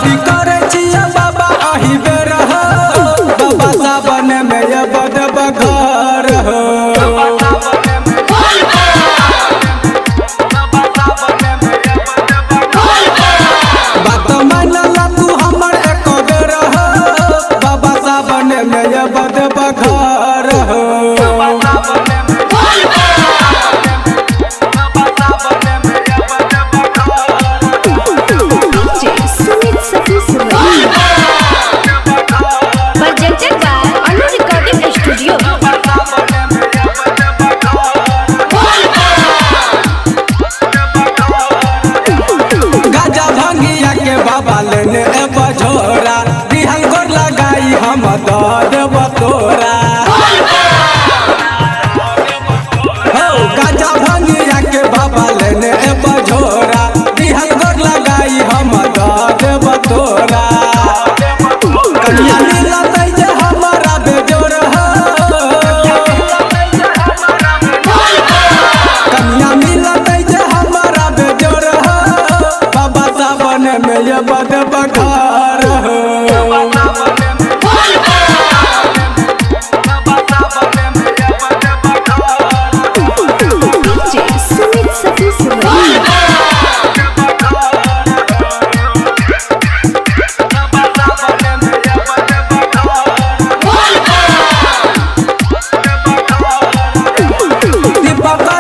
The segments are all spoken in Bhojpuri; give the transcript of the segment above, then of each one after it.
शादी करे छिया बाबा अही बेर हो बाबा सावन में ये बदब घर हो बात मानला तू हमर एक बेर हो बाबा सावन में ये बदब घर हो बाबा लेने बझोरा बिहल गोर लगाई हम देव तोरा गाजा भंगिया के बाबा लेने बझोरा बिहल गोर लगाई हम देव तोरा कन्या मिलत जे हमारा बेजोर हो कन्या मिलत जे हमारा बेजोर हो बाबा सावन में ये बदब घर हो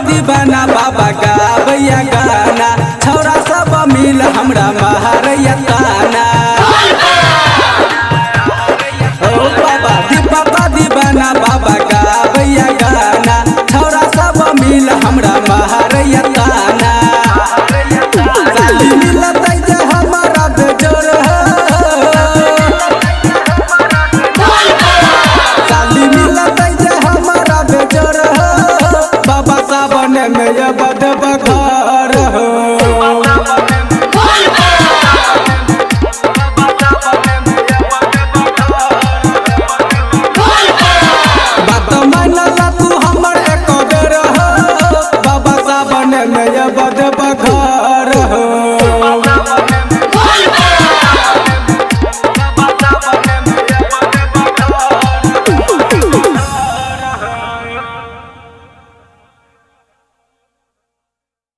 दीवाना बाबा गावैया गाना छौरा सब मिल हमरा महारा